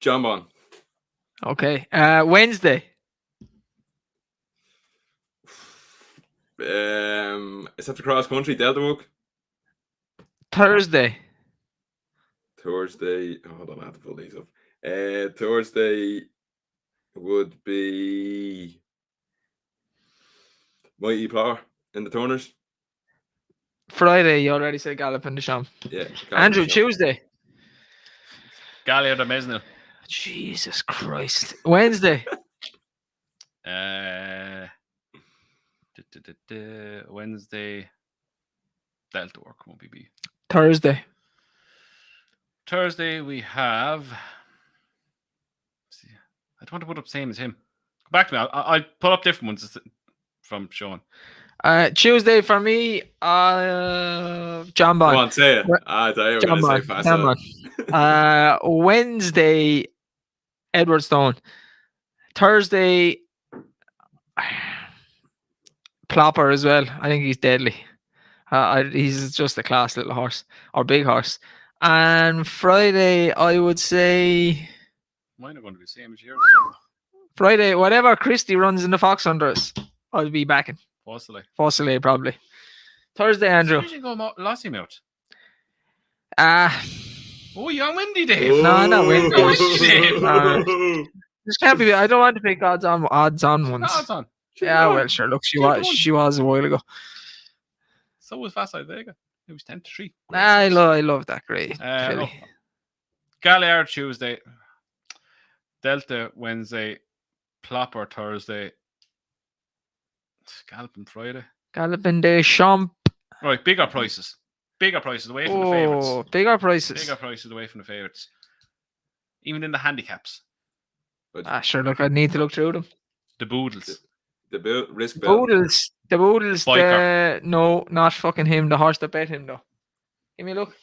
Bon. Okay. Wednesday. Is that the cross country Delta Walk? Thursday. Thursday. Hold on, I have to pull these up. Thursday would be Mighty Plower in the Turners. Friday, you already said Galloping the Champ. Yeah. Andrew, Tuesday. Gallia de Mesnil. Jesus Christ. Wednesday. Wednesday. Delta Work won't be B. Thursday. Thursday we have. See, I don't want to put up same as him. Go back to me. I'll put up different ones from Sean. Tuesday for me, John Come Bond. on, say it. I thought you were John going to Bond. say John fast. Bond. Wednesday, Edward Stone. Thursday, Plopper as well. I think he's deadly. He's just a class little horse or big horse. And Friday, I would say Mine are going to be the same as yours. Friday, whatever Christie runs in the Fox Hunters, I'll be backing. Fossilay probably. Thursday, Andrew. You should go Lossy Mouth. Oh, you're on Windy, Dave. No, not Windy. Oh. This can't be. I don't want to pick odds on ones. Odds on. Yeah, well, sure. Look, she was a while ago. So was Fast Vega. It was 10-3. I love that great filly. Galliard Tuesday. Delta Wednesday. Plopper Thursday. Galloping Friday. Galloping the Champ. Right, bigger prices. Bigger prices away from the favourites. Bigger prices. Bigger prices away from the favourites. Even in the handicaps. Sure, look, I'd need to look through them. The Boodles. The risk belt. The Boodles. Biker. No, not fucking him. The horse that bet him, though. Give me a look.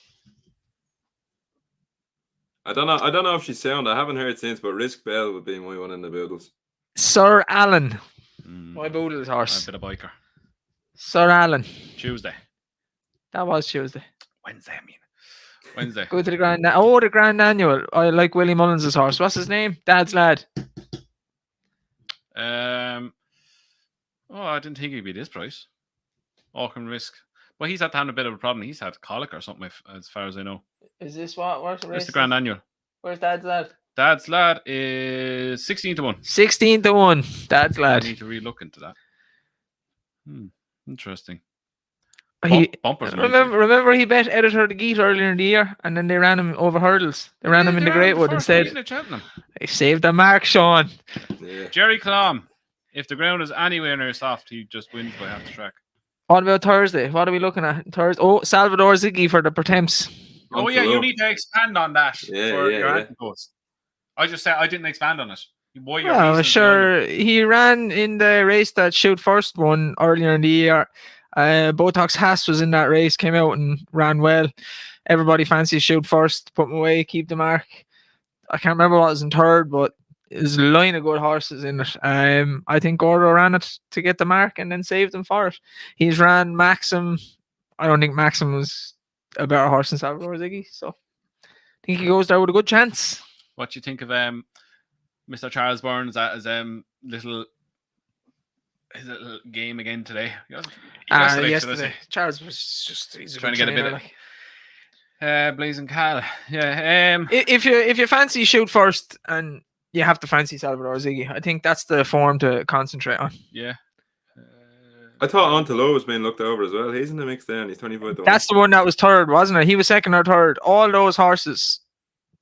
I don't know if she's sound. I haven't heard since, but Risk Bell would be my one in the Boodles. Sir Alan. My Boodles horse. A bit of biker. Sir Alan. Tuesday. That was Tuesday. Wednesday. Go to the Grand. The Grand Annual. I like Willie Mullins' horse. What's his name? Dad's lad. I didn't think he'd be this price. Auckland Risk. Well, he's had to have a bit of a problem. He's had colic or something, as far as I know. Is this what the race? It's the Grand Annual. Where's Dad's lad? Dad's lad is 16-1. 16-1. Dad's lad. I need to re-look into that. Interesting. Bumpers. Remember he bet Editor the Geet earlier in the year, and then they ran him over hurdles. They ran him in the Greatwood instead. They saved the mark, Sean. Yeah. Jerry Clom. If the ground is anywhere near soft, he just wins by half the track. What about Thursday? What are we looking at? Thursday. Oh, Salvador Ziggy for the Pertemps. Oh yeah, you need to expand on that for your yeah. post. I just said I didn't expand on it. Sure. He ran in the race that Shoot First won earlier in the year. Botox Haas was in that race, came out and ran well. Everybody fancies Shoot First, put him away, keep the mark. I can't remember what was in third, but there's a line of good horses in it. I think Gordo ran it to get the mark and then saved him for it. He's ran Maxim. I don't think Maxim was a better horse than Salvador Ziggy, so I think he goes there with a good chance. What do you think of Mr. Charles Burns at his little game again today? Yesterday. Charles was just he's trying to get a bit Blazing Cal. Yeah. If you fancy shoot first and you have to fancy Salvador Ziggy, I think that's the form to concentrate on. Yeah. I thought Antelo was being looked over as well. He's in the mix there and he's 25 to 1. That's the one that was third, wasn't it? He was second or third. All those horses,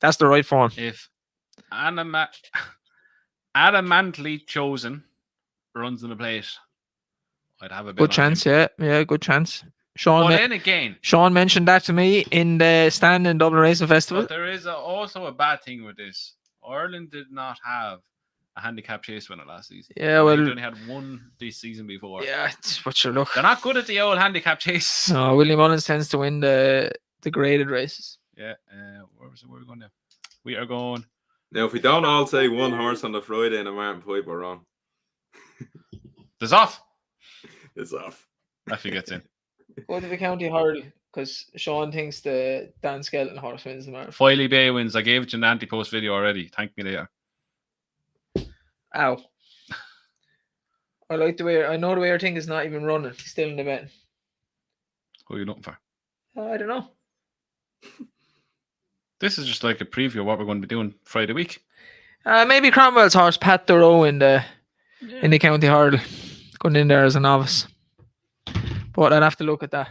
that's the right form. If adamantly chosen runs in the plate, I'd have a bit Good chance, yeah, good chance. But then again, Sean mentioned that to me in the stand in Dublin Racing Festival. But there is also a bad thing with this. Ireland did not have a handicap chase winner last season. Yeah, well, they only had one this season before. Yeah, but look, they're not good at the old handicap chase. No, Willie Mullins tends to win the graded races. Yeah, where are we going now? We are going. Now, if we don't all say one horse on the Friday and a Martin Pipe, we're wrong. The Zoff. It's off. If he gets in. Go to the county hurdle because Sean thinks the Dan Skelton horse wins the marathon. Filey Bay wins. I gave it you an anti-post video already. Thank me later. Ow. I like the way I know the way your thing is not even running. He's still in the betting. Who are you looking for? I don't know. This is just like a preview of what we're going to be doing Friday week. Maybe Cromwell's horse Pat Thoreau in the county hurdle, going in there as a novice. But I'd have to look at that.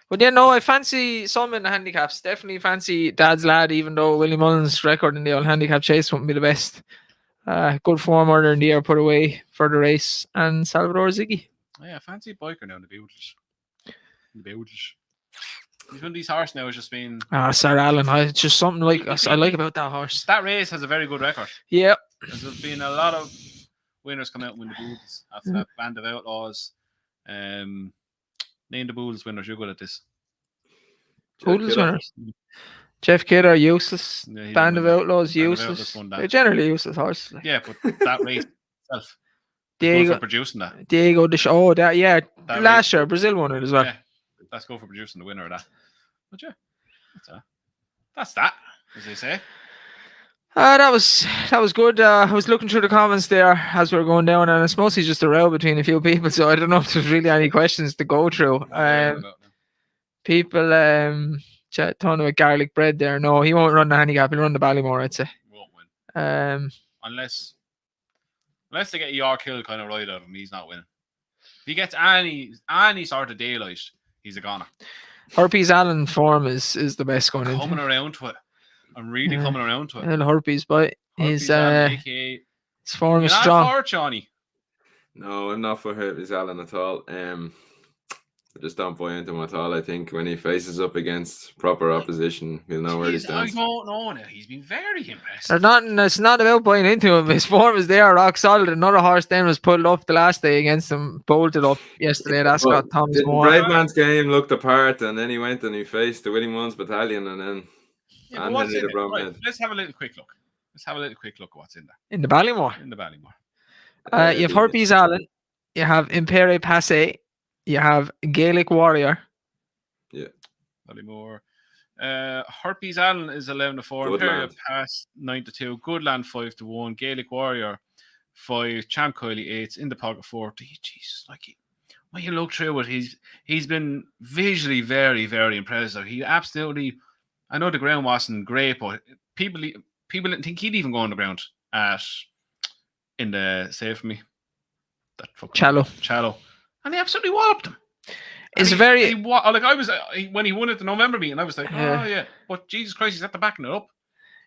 But yeah, no, I fancy some in the handicaps. Definitely fancy Dad's Lad, even though Willie Mullins' record in the old handicap chase wouldn't be the best. Good form earlier in the year, put away for the race, and Salvador Ziggy. Yeah, fancy biker now in the Bewdles. He's one of these horse now has just been. Sir Alan, it's just something like I like about that horse. That race has a very good record. Yeah. There's been a lot of winners come out and win the Bewdles after that Band of Outlaws. Name the Bewdles winners. You're good at this. Bewdles winners. Jeff Kidder, useless. Yeah, Band of Outlaws, useless. They're generally useless horses. Like. Yeah, but that race itself. Diego for producing that. Diego that last year Brazil won it as well. Yeah, let's go for producing the winner of that. But yeah, that's that, as they say. That was good. I was looking through the comments there as we were going down, and it's mostly just a row between a few people. So I don't know if there's really any questions to go through. People talking about garlic bread there. No, he won't run the handicap. He'll run the Ballymore, I'd say. Won't win. Unless they get York Hill kind of right out of him, he's not winning. If he gets any sort of daylight, he's a goner. Herpes Allen form is the best going in. Coming around to it. I'm really coming around to it. And Herpes, but his form is strong. You're not for it, Johnny? No, I'm not for Herpes Allen at all. I just don't buy into him at all. I think when he faces up against proper opposition, he'll know where he stands. I don't know now. He's been very impressive. It's not about buying into him. His form is there, rock solid. Another horse then was pulled up the last day against him, bolted up yesterday. That's got Thomas Moore. Brave Man's game looked apart, and then he went and he faced the Willie Mullins battalion, and then what's in it? Right, let's have a little quick look. At what's in there. In the Ballymore. You have Herpes Allen. You have Impere Passe. You have Gaelic Warrior. Yeah. Ballymore. Herpes Allen is 11-4. Imperial Pass 9-2. Goodland 5-1. Gaelic Warrior 5. Champ Kiley 8. In the Pocket 4. Jesus, when you look through it, he's been visually very, very impressive. He absolutely. I know the ground wasn't great, but people didn't think he'd even go on the ground in the save for me. That fucking Challow. And he absolutely walloped him. It's when he won at the November meeting, I was like, oh yeah. But Jesus Christ, he's at the backing it up.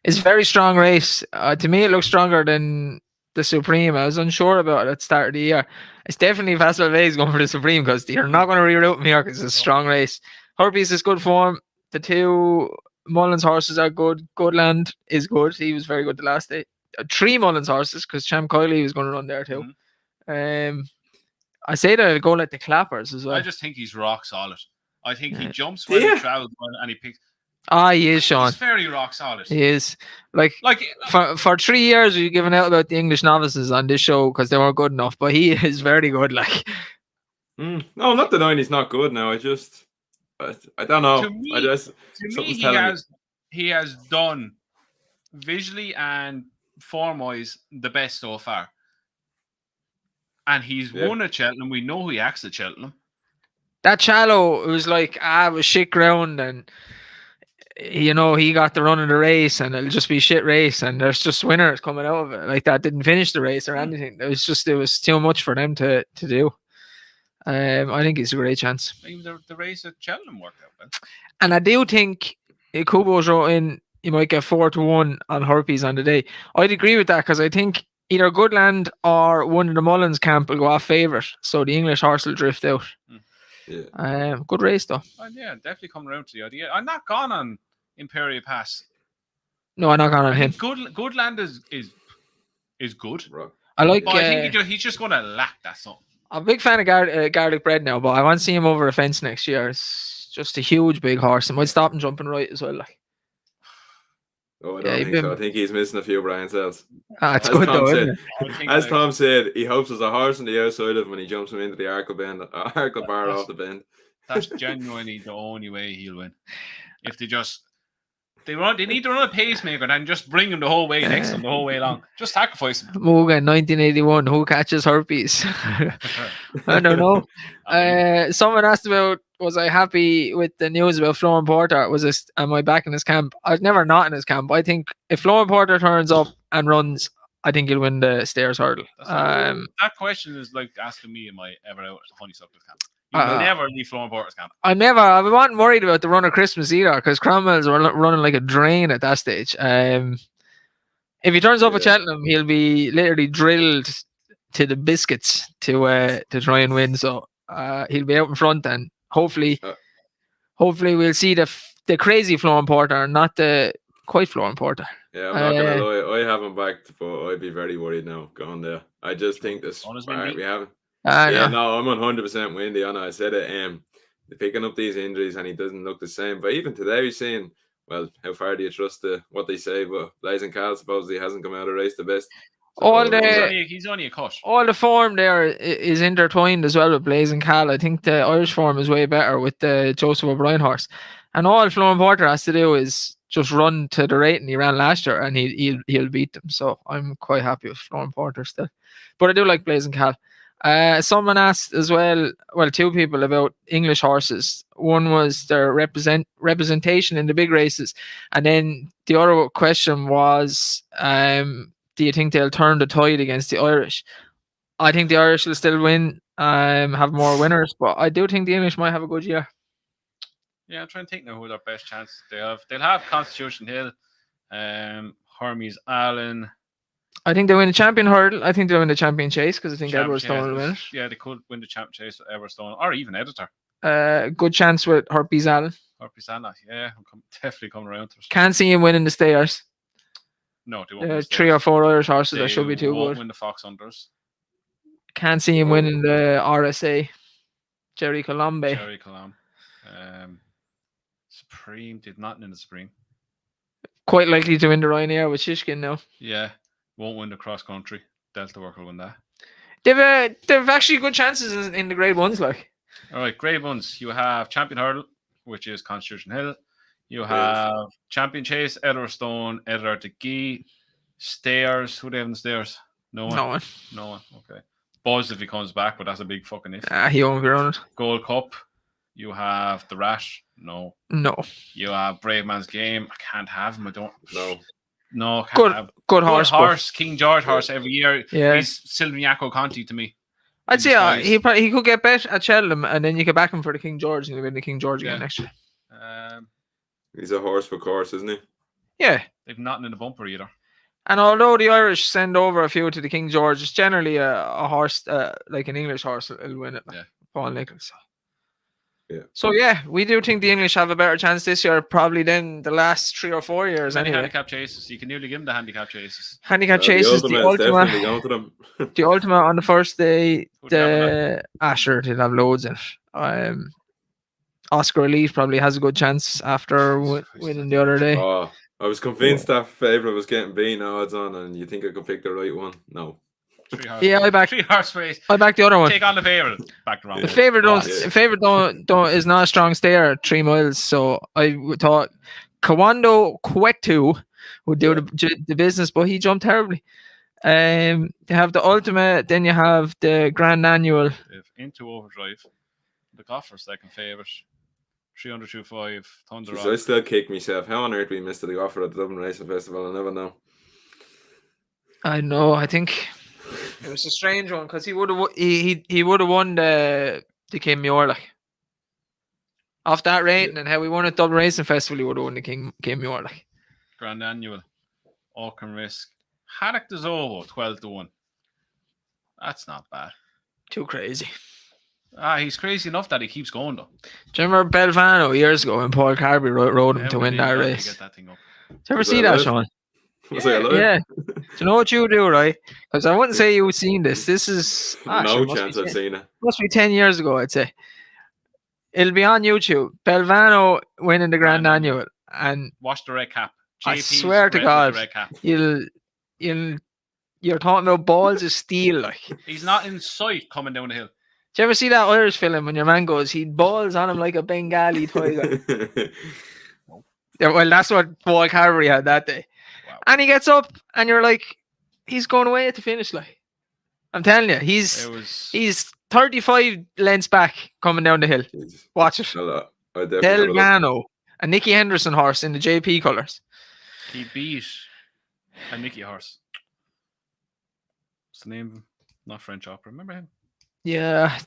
It's a very strong race. To me, it looks stronger than the Supreme. I was unsure about it at the start of the year. It's definitely Festival Bay's going for the Supreme because you're not going to reroute me here because it's a strong race. Herpes is good form. The two Mullins horses are good. Goodland is good. He was very good the last day. 3 Mullins horses because Champ Kiley was going to run there too. Mm-hmm. I say that I'll go like the Clappers as well. I just think he's rock solid. I think he jumps when he travels and he picks. He is, Sean. He's very rock solid. He is. Like for 3 years we've given out about the English novices on this show because they weren't good enough, but he is very good. No, not denying he's not good now. I don't know. To me, he has done visually and form wise the best so far. And he's won at Cheltenham. We know he acts at Cheltenham. That Challow, it was like, it was shit ground and you know, he got the run of the race and it'll just be shit race and there's just winners coming out of it. Like that didn't finish the race or anything. It was too much for them to do. I think it's a great chance. Even the race at Cheltenham worked out well. And I do think Kubo's wrote in you might get 4-1 on Herpes on the day. I'd agree with that because I think either Goodland or one of the Mullins camp will go off favourite. So the English horse will drift out. Yeah. Good race though. Yeah, definitely coming around to the idea. I'm not gone on Imperial Pass. No, I'm not gone on him. Goodland is good. Right. I like. But I think he's just going to lack that something. I'm a big fan of garlic bread now, but I want to see him over a fence next year. It's just a huge big horse. It might stop him jumping right as well. Like. Oh, I don't think so. I think he's missing a few Brian cells. It's good though, isn't it? As Tom said, he hopes there's a horse on the outside of him when he jumps him into the Arkle bar off the bend. That's genuinely the only way he'll win. If they need to run a pacemaker and just bring him the whole way next to him the whole way along. Just sacrifice him. Morgan, 1981. Who catches herpes? I don't know. Someone asked about was I happy with the news about Florian Porter? Am I back in his camp? I was never not in his camp. I think if Florian Porter turns up and runs, I think he'll win the stairs hurdle. That question is like asking me, am I ever out at Honeysuckle's camp? You will never leave Florian Porter's camp. I wasn't worried about the run of Christmas either because Cromwell's running like a drain at that stage. If he turns up at Cheltenham, he'll be literally drilled to the biscuits to try and win. So he'll be out in front and hopefully we'll see the crazy Florian Porter, not the quite Florian Porter. Yeah, I'm not gonna lie. I haven't backed, but I'd be very worried now going there. I just think this we haven't. No, I'm 100% windy. I know I said it. Picking up these injuries and he doesn't look the same. But even today, he's saying, well, how far do you trust what they say? But Blazing Cal supposedly hasn't come out of the race the best. So he's only a cut. All the form there is intertwined as well with Blazing Cal. I think the Irish form is way better with the Joseph O'Brien horse. And all Florian Porter has to do is just run to the rate and he ran last year and he'll beat them. So I'm quite happy with Florian Porter still. But I do like Blazing Cal. Someone asked as well, two people about English horses. One was their representation in the big races, and then the other question was, do you think they'll turn the tide against the Irish? I think the Irish will still win, have more winners, but I do think the English might have a good year. Yeah, I'm trying to think now who their best chances they have. They'll have Constitution Hill, Hermes Allen. I think they win the champion hurdle. I think they'll win the champion chase because I think Edward Stone will win it. Yeah, they could win the champion chase with Edward Stone or even Editor. Good chance with Herpes Allen. Yeah, I'm definitely coming around to it. Can't see him winning the stairs. No, they won't. 3 or 4 Irish horses that should be too good. Win the Fox Unders. Can't see him winning the RSA. Jerry Colombe. Supreme did not win the Supreme. Quite likely to win the Ryanair with Shishkin now. Yeah. Won't win the cross country. Delta Work will win that. They've actually good chances in the grade ones, like. All right, grade ones. You have champion hurdle, which is Constitution Hill. You have champion chase, Edward Stone, Edward de Guy. Stairs. Who do they have in the stairs? No one. Okay. Buzz if he comes back, but that's a big fucking if. He won't be running. Gold Cup. You have the Rash. No. You have Brave Man's Game. I can't have him. I don't. No, good horse. King George horse every year. Yeah. He's Silviniaco Conti to me. I'd say he could get bet at Cheltenham and then you could back him for the King George and he'll win the King George again next year. He's a horse for course, isn't he? Yeah. They've nothing in the bumper either. And although the Irish send over a few to the King George, it's generally a horse like an English horse will win it. Like Paul Nichols. Yeah. So we do think the English have a better chance this year, probably than the last 3 or 4 years. Anyway. Handicap chases. You can nearly give them the handicap chases. Handicap chases. The ultimate. The ultimate on the first day. The Asher did have loads in it. Oscar Elite probably has a good chance after winning the other day. Oh, I was convinced that favourite was getting bean odds on, and you think I could pick the right one? No. I back 3 horse race. I back the other one. Take on the favourite. Back the wrong. The favourite don't is not a strong stayer at 3 miles. So I thought Kawando Kwetu would do the business, but he jumped terribly. They have the ultimate, then you have the Grand Annual. Into Overdrive. The Goffer second favourite. 300-5, Thunder Jeez, Rock. I still kick myself. How on earth we missed the offer at the Dublin Racing Festival? I never know. I know. I think it was a strange one because he would have he would have won the King Muir like off that rating and how we won at Dublin Racing Festival. He would have won the King Muir like. Grand Annual, Auckland Risk, Haddock de Zovo, 12-1. That's not bad. Too crazy. He's crazy enough that he keeps going though. Do you remember Belvano years ago when Paul Carby rode him to win that race? Get that thing up. Did you ever Was see I that, alive? Sean? Was I alive? Yeah. Do you know what you do, right? Because I wouldn't say you've seen this. This is No chance I've seen it. must be 10 years ago, I'd say. It'll be on YouTube. Belvano winning the Grand Annual, and Watch the red cap. I JP's swear to red with God, the red cap. you're talking about balls of steel, like. He's not in sight coming down the hill. Do you ever see that Irish film when your man goes, he balls on him like a Bengali tiger? Yeah, well, that's what Paul Carberry had that day. Wow. And he gets up, and you're like, he's going away at the finish, like. I'm telling you, he's 35 lengths back coming down the hill. Watch it. I definitely have a look. Delvano, a Nicky Henderson horse in the JP colours. He beat a Mickey horse. What's the name? Not French Opera. Remember him? Yeah,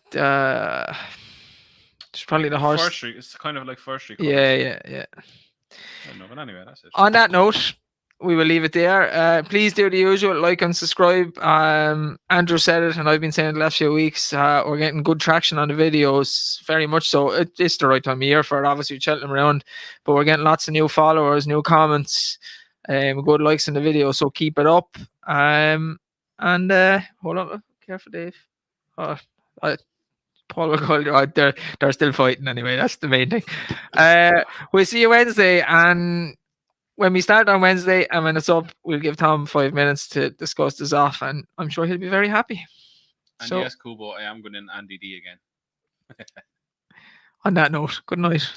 it's probably the horse. First Street. It's kind of like First Street. Yeah. I don't know, but anyway, that's it. On that note, we will leave it there. Please do the usual, like and subscribe. Andrew said it, and I've been saying it the last few weeks. We're getting good traction on the videos, very much so. It's the right time of year for it, obviously, Cheltenham around, but we're getting lots of new followers, new comments, good likes in the video, so keep it up. And hold on, careful, Dave. Paul will call you out. They're still fighting anyway. That's the main thing. We'll see you Wednesday, and when we start on Wednesday and when it's up, we'll give Tom 5 minutes to discuss the Zoff, and I'm sure he'll be very happy. And so, yes, Kubo, I am going in Andy D again. On that note, good night.